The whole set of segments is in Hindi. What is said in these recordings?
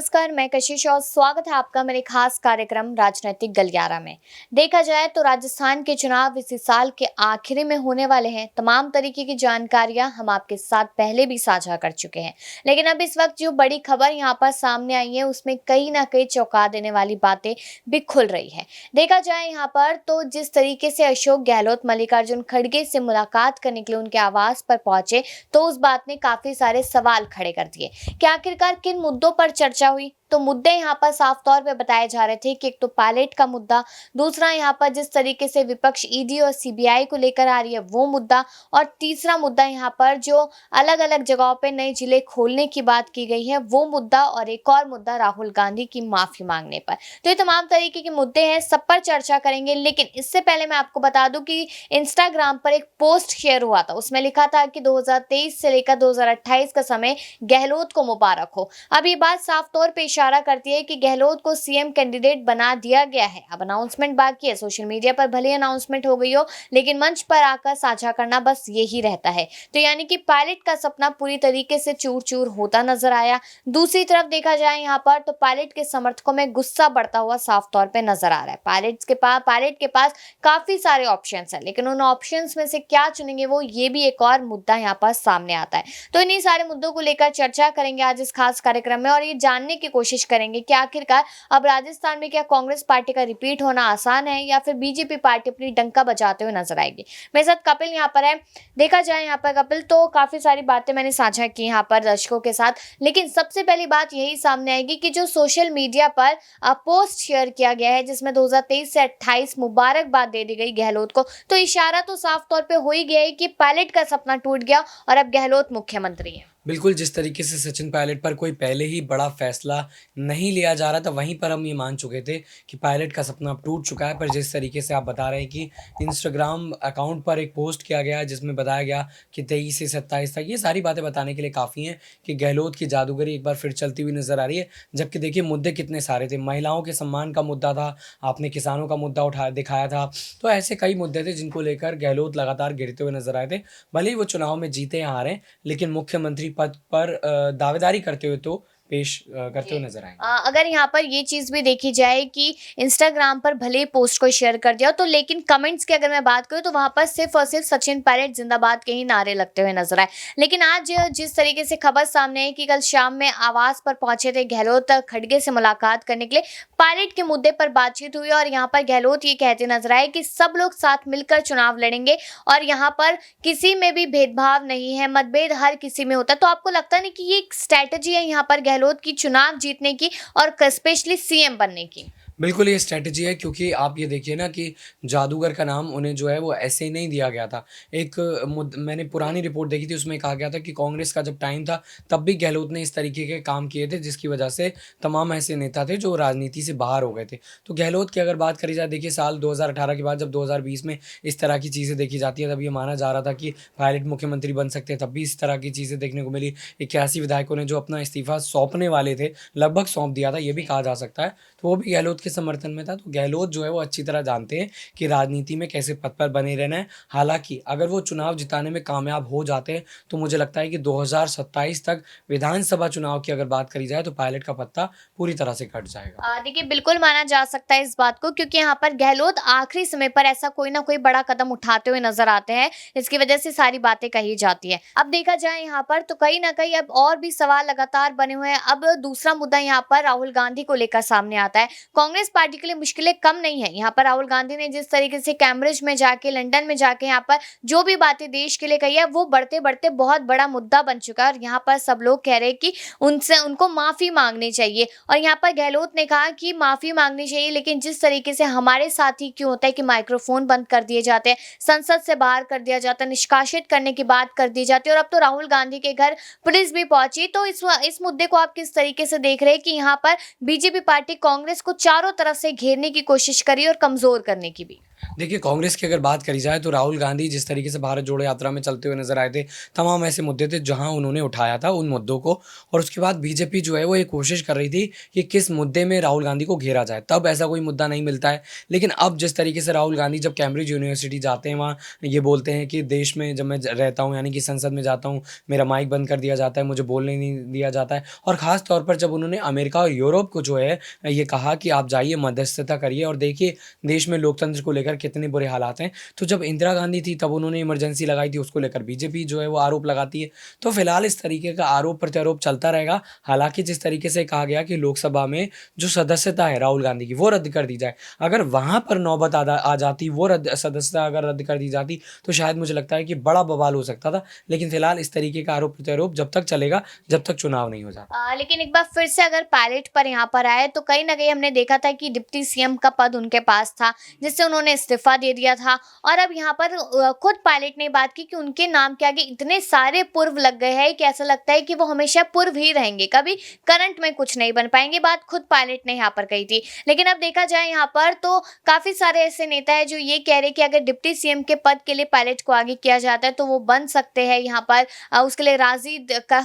नमस्कार, मैं कशिश और स्वागत है आपका मेरे खास कार्यक्रम राजनीतिक गलियारा में। देखा जाए तो राजस्थान के चुनाव इसी साल के आखिरी में होने वाले हैं। तमाम तरीके की जानकारियां हम आपके साथ पहले भी साझा कर चुके हैं, लेकिन अब इस वक्त जो बड़ी खबर यहाँ पर सामने आई है उसमें कहीं ना कहीं चौंका देने वाली बातें भी खुल रही है। देखा जाए यहाँ पर तो जिस तरीके से अशोक गहलोत मल्लिकार्जुन खड़गे से मुलाकात करने के लिए उनके आवास पर पहुंचे, तो उस बात ने काफी सारे सवाल खड़े कर दिए कि आखिरकार किन मुद्दों पर चर्चा हुई। तो मुद्दे यहाँ पर साफ तौर पे बताए जा रहे थे कि एक तो पायलट का मुद्दा, दूसरा यहाँ पर जिस तरीके से विपक्ष ईडी और सीबीआई को लेकर आ रही है वो मुद्दा, और तीसरा मुद्दा यहाँ पर जो अलग अलग जगहों पे नए जिले खोलने की बात की गई है वो मुद्दा, और एक और मुद्दा राहुल गांधी की माफी मांगने पर। तो ये तमाम तरीके के मुद्दे हैं, सब पर चर्चा करेंगे। लेकिन इससे पहले मैं आपको बता दूं कि इंस्टाग्राम पर एक पोस्ट शेयर हुआ था, उसमें लिखा था कि 2023 से लेकर 2028 का समय गहलोत को मुबारक हो। अब ये बात साफ तौर पे इशारा करती है कि गहलोत को सीएम कैंडिडेट बना दिया गया है। अब अनाउंसमेंट बाकी है, सोशल मीडिया पर भले अनाउंसमेंट हो गई हो, लेकिन मंच पर आकर साझा करना बस यही रहता है। तो यानी कि पायलट का सपना पूरी तरीके से चूर चूर होता नजर आया। दूसरी तरफ देखा जाए यहाँ पर तो पायलट के समर्थकों में गुस्सा बढ़ता हुआ साफ तौर पे नजर आ रहा है। पायलट के पास काफी सारे ऑप्शंस है, लेकिन उन ऑप्शंस में से क्या चुनेंगे वो, ये भी एक और मुद्दा यहाँ पर सामने आता है। तो इन्हीं सारे मुद्दों को लेकर चर्चा करेंगे आज इस खास कार्यक्रम में, और ये जानने की कोशिश करेंगे कि आखिरकार अब राजस्थान में क्या कांग्रेस पार्टी का रिपीट होना आसान है या फिर बीजेपी पार्टी अपनी डंका बजाते हुए नजर आएगी। मेरे साथ कपिल यहाँ पर है। देखा जाए यहाँ पर कपिल, तो काफी सारी बातें मैंने साझा की यहाँ पर दर्शकों के साथ, लेकिन सबसे पहली बात यही सामने आएगी कि जो सोशल मीडिया पर पोस्ट शेयर किया गया है जिसमें 2023 से 28 मुबारकबाद दे दी गई गहलोत को, तो इशारा तो साफ तौर पे हो ही गया है कि पायलट का सपना टूट गया और अब गहलोत मुख्यमंत्री है। बिल्कुल, जिस तरीके से सचिन पायलट पर कोई पहले ही बड़ा फैसला नहीं लिया जा रहा था, वहीं पर हम ये मान चुके थे कि पायलट का सपना अब टूट चुका है। पर जिस तरीके से आप बता रहे हैं कि इंस्टाग्राम अकाउंट पर एक पोस्ट किया गया जिसमें बताया गया कि 23 से 27 तक, ये सारी बातें बताने के लिए काफ़ी हैं कि गहलोत की जादूगरी एक बार फिर चलती हुई नज़र आ रही है। जबकि देखिए, मुद्दे कितने सारे थे। महिलाओं के सम्मान का मुद्दा था, आपने किसानों का मुद्दा दिखाया था। तो ऐसे कई मुद्दे थे जिनको लेकर गहलोत लगातार गिरते हुए नजर आए थे। भले ही वो चुनाव में जीते या हारे, लेकिन मुख्यमंत्री पद पर दावेदारी करते हुए तो करते हुए नजर आएंगे। अगर यहाँ पर ये चीज भी देखी जाए कि इंस्टाग्राम पर भले पोस्ट को शेयर कर दिया, तो लेकिन कमेंट्स की अगर मैं बात करूँ तो वहां पर सिर्फ और सिर्फ सचिन पायलट जिंदाबाद के ही नारे लगते हुए नजर आए। लेकिन आज जिस तरीके से खबर सामने है कि कल शाम में आवास पर पहुंचे थे गहलोत खड़गे से मुलाकात करने के लिए, पायलट के मुद्दे पर बातचीत हुई और यहाँ पर गहलोत ये कहते नजर आए कि सब लोग साथ मिलकर चुनाव लड़ेंगे और यहाँ पर किसी में भी भेदभाव नहीं है, मतभेद हर किसी में होता है। तो आपको लगता नहीं कि ये एक स्ट्रैटेजी है यहाँ पर गहलोत की चुनाव जीतने की और स्पेशली सीएम बनने की? बिल्कुल, ये स्ट्रैटेजी है, क्योंकि आप ये देखिए ना कि जादूगर का नाम उन्हें जो है वो ऐसे ही नहीं दिया गया था। एक मैंने पुरानी रिपोर्ट देखी थी, उसमें कहा गया था कि कांग्रेस का जब टाइम था तब भी गहलोत ने इस तरीके के काम किए थे, जिसकी वजह से तमाम ऐसे नेता थे जो राजनीति से बाहर हो गए थे। तो गहलोत की अगर बात करी जाए, देखिए साल 2018 के बाद जब 2020 में इस तरह की चीज़ें देखी जाती हैं, तब ये माना जा रहा था कि पायलट मुख्यमंत्री बन सकते हैं, तब भी इस तरह की चीज़ें देखने को मिली। 81 विधायकों ने जो अपना इस्तीफा सौंपने वाले थे, लगभग सौंप दिया था, ये भी कहा जा सकता है। तो वो भी गहलोत के समर्थन में था। तो गहलोत जो है वो अच्छी तरह जानते हैं कि राजनीति में कैसे पद पर बने रहना है। हालांकि अगर वो चुनाव जिताने में कामयाब हो जाते हैं तो मुझे लगता है कि 2027 तक विधानसभा चुनाव की अगर बात करी जाए तो पायलट का पत्ता पूरी तरह से कट जाएगा। देखिए, बिल्कुल माना जा सकता है इस बात को, क्योंकि यहाँ पर गहलोत आखिरी समय पर ऐसा कोई ना कोई बड़ा कदम उठाते हुए नजर आते हैं, इसकी वजह से सारी बातें कही जाती है। अब देखा जाए यहाँ पर तो कहीं ना कहीं अब और भी सवाल लगातार बने हुए हैं। अब दूसरा मुद्दा यहाँ पर राहुल गांधी को लेकर सामने आता है। कांग्रेस पार्टी के लिए मुश्किलें कम नहीं है। यहाँ पर राहुल गांधी ने जिस तरीके से कैम्ब्रिज में जाके, लंदन में जाके यहाँ पर जो भी बातें देश के लिए कही है, वो बढ़ते बढ़ते बहुत बड़ा मुद्दा बन चुका है और यहाँ पर सब लोग कह रहे हैं कि उनको माफी मांगनी चाहिए। और यहाँ पर गहलोत ने कहा कि माफी मांगनी चाहिए, लेकिन जिस तरीके से हमारे साथ ही क्यों होता है कि माइक्रोफोन बंद कर दिए जाते हैं, संसद से बाहर कर दिया जाता है, निष्कासित करने की बात कर दी जाती है, और अब तो राहुल गांधी के घर पुलिस भी पहुंची। तो इस मुद्दे को आप किस तरीके से देख रहे हैं कि यहाँ पर बीजेपी पार्टी कांग्रेस को चारों तरफ से घेरने की कोशिश करी और कमजोर करने की भी? देखिए, कांग्रेस की अगर बात करी जाए तो राहुल गांधी जिस तरीके से भारत जोड़ो यात्रा में चलते हुए नज़र आए थे, तमाम ऐसे मुद्दे थे जहाँ उन्होंने उठाया था उन मुद्दों को। और उसके बाद बीजेपी जो है वो ये कोशिश कर रही थी कि किस मुद्दे में राहुल गांधी को घेरा जाए, तब ऐसा कोई मुद्दा नहीं मिलता है। लेकिन अब जिस तरीके से राहुल गांधी जब कैम्ब्रिज यूनिवर्सिटी जाते हैं, वहाँ ये बोलते हैं कि देश में जब मैं रहता हूँ, यानी कि संसद में जाता हूँ, मेरा माइक बंद कर दिया जाता है, मुझे बोलने नहीं दिया जाता है। और ख़ास तौर पर जब उन्होंने अमेरिका और यूरोप को जो है ये कहा कि आप जाइए मध्यस्थता करिए और देखिए देश में लोकतंत्र को लेकर कितने बुरे हालात हैं। तो जब इंदिरा गांधी थी तब उन्होंने इमरजेंसी लगाई थी, उसको लेकर बीजेपी जो है वो आरोप लगाती है। तो फिलहाल इस तरीके का आरोप प्रत्यारोप चलता रहेगा। हालांकि जिस तरीके से कहा गया कि लोकसभा में जो सदस्यता है राहुल गांधी की वो रद्द कर दी जाए, अगर वहां पर नौबत आ जाती, वो सदस्यता अगर रद्द कर दी जाती तो शायद मुझे लगता है कि बड़ा बवाल हो सकता था। लेकिन फिलहाल इस तरीके का आरोप प्रत्यारोप जब तक चलेगा जब तक चुनाव नहीं हो जाता। लेकिन एक बार फिर से अगर पायलट पर यहाँ पर आए तो कहीं ना कहीं हमने देखा था कि डिप्टी सीएम का पद उनके पास था, जिससे उन्होंने इस्तीफा दे दिया था। और अब यहाँ पर खुद पायलट ने बात की कि उनके नाम के आगे इतने सारे पूर्व लग गए हैं कि ऐसा लगता है कि वो हमेशा पूर्व ही रहेंगे, कभी करंट में कुछ नहीं बन पाएंगे। बात खुद पायलट ने यहाँ पर कही थी। लेकिन अब देखा जाए यहाँ पर तो काफी सारे ऐसे नेता है जो ये कह रहे कि अगर डिप्टी सीएम के पद के लिए पायलट को आगे किया जाता है तो वो बन सकते हैं, यहाँ पर उसके लिए राजी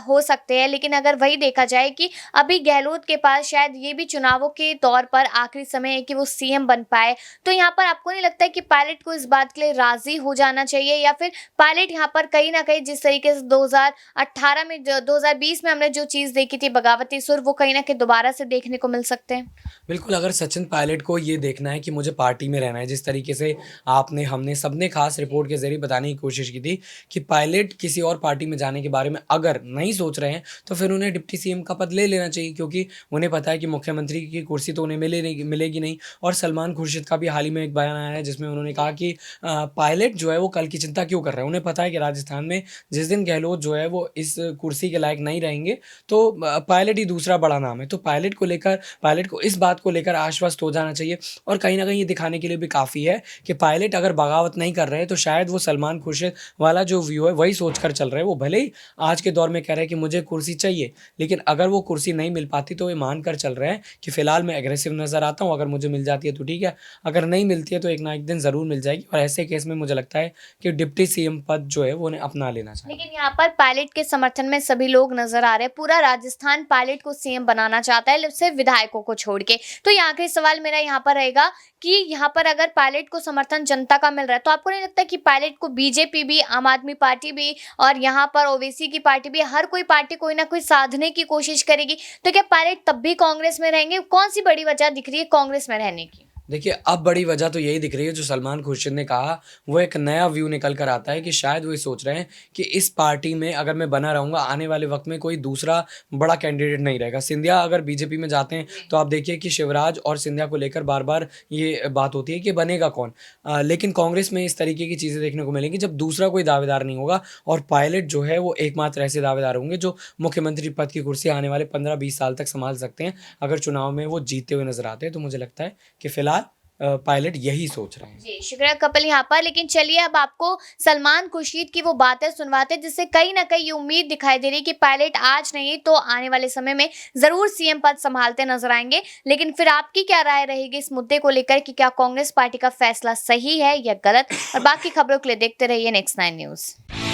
हो सकते हैं। लेकिन अगर वही देखा जाए कि अभी गहलोत के पास शायद ये भी चुनावों के तौर पर आखिरी समय है कि वो सीएम बन पाए, तो यहाँ पर आपको नहीं लगता है कि पायलट को इस बात के लिए राजी हो जाना चाहिए, या फिर पायलट यहाँ पर कहीं ना कहीं जिस तरीके से 2018 में 2020 में हमने जो चीज देखी थी बगावती सुर, वो कहीं ना कहीं दोबारा से देखने को मिल सकते हैं? बिल्कुल, अगर सचिन पायलट को ये देखना है कि मुझे पार्टी में रहना है, जिस तरीके से आपने हमने सबने खास रिपोर्ट के ज़रिए बताने की कोशिश की थी कि पायलट किसी और पार्टी में जाने के बारे में अगर नहीं सोच रहे हैं, तो फिर उन्हें डिप्टी सीएम का पद ले लेना चाहिए, क्योंकि उन्हें पता है कि मुख्यमंत्री की कुर्सी तो उन्हें मिलेगी नहीं। और सलमान खुर्शीद का भी हाल ही में एक बयान आया है जिसमें उन्होंने कहा कि पायलट जो है वो कल की चिंता क्यों कर रहे हैं। उन्हें पता है कि राजस्थान में जिस दिन गहलोत जो है वो इस कुर्सी के लायक नहीं रहेंगे तो पायलट ही दूसरा बड़ा नाम है। तो पायलट को इस बात को लेकर आश्वस्त हो जाना चाहिए। और कहीं न कहीं ये दिखाने के लिए भी काफ़ी है कि पायलट अगर बगावत नहीं कर रहे हैं तो शायद वो सलमान खुर्शीद वाला जो व्यू है वही सोच कर चल रहे हैं। वो भले ही आज के दौर में कह रहे हैं कि मुझे कुर्सी चाहिए, लेकिन अगर वो कुर्सी नहीं मिल पाती तो ये मान कर चल रहे हैं कि फ़िलहाल मैं एग्रेसिव नज़र आता हूँ, अगर मुझे मिल जाती है तो ठीक है, अगर नहीं मिलती है तो एक ना एक दिन ज़रूर मिल जाएगी। और ऐसे केस में मुझे लगता है कि डिप्टी सीएम पद जो है वो उन्हें अपना लेना चाहिए। लेकिन यहाँ पर पायलट के समर्थन में सभी लोग नजर आ रहे हैं। पूरा राजस्थान पायलट को सीएम बनाना चाहता है, सिर्फ विधायकों को छोड़ के। तो यहाँ आखिरी सवाल मेरा यहाँ पर रहेगा कि यहाँ पर अगर पायलट को समर्थन जनता का मिल रहा है तो आपको नहीं लगता कि पायलट को बीजेपी भी, आम आदमी पार्टी भी और यहाँ पर ओवैसी की पार्टी भी, हर कोई पार्टी कोई ना कोई साधने की कोशिश करेगी? तो क्या पायलट तब भी कांग्रेस में रहेंगे? कौन सी बड़ी वजह दिख रही है कांग्रेस में रहने की? देखिए, अब बड़ी वजह तो यही दिख रही है जो सलमान खुर्शीद ने कहा, वो एक नया व्यू निकल कर आता है कि शायद वो ये सोच रहे हैं कि इस पार्टी में अगर मैं बना रहूँगा, आने वाले वक़्त में कोई दूसरा बड़ा कैंडिडेट नहीं रहेगा। सिंधिया अगर बीजेपी में जाते हैं तो आप देखिए कि शिवराज और सिंधिया को लेकर बार-बार ये बात होती है कि बनेगा कौन? लेकिन कांग्रेस में इस तरीके की चीज़ें देखने को मिलेंगी जब दूसरा कोई दावेदार नहीं होगा और पायलट जो है वो एकमात्र ऐसे दावेदार होंगे जो मुख्यमंत्री पद की कुर्सी आने वाले 15-20 साल तक सँभाल सकते हैं। अगर चुनाव में वो जीतते हुए नज़र आते हैं तो मुझे लगता है कि फिलहाल पायलट यही सोच रहे हैं। जी, शुक्रिया कपिल यहाँ पर। लेकिन चलिए अब आपको सलमान खुर्शीद की वो बातें सुनवाते हैं जिससे कहीं ना कहीं ये उम्मीद दिखाई दे रही है कि पायलट आज नहीं तो आने वाले समय में जरूर सीएम पद संभालते नजर आएंगे। लेकिन फिर आपकी क्या राय रहेगी इस मुद्दे को लेकर कि क्या कांग्रेस पार्टी का फैसला सही है या गलत? और बाकी खबरों के लिए देखते रहिए नेक्स्ट 9 न्यूज।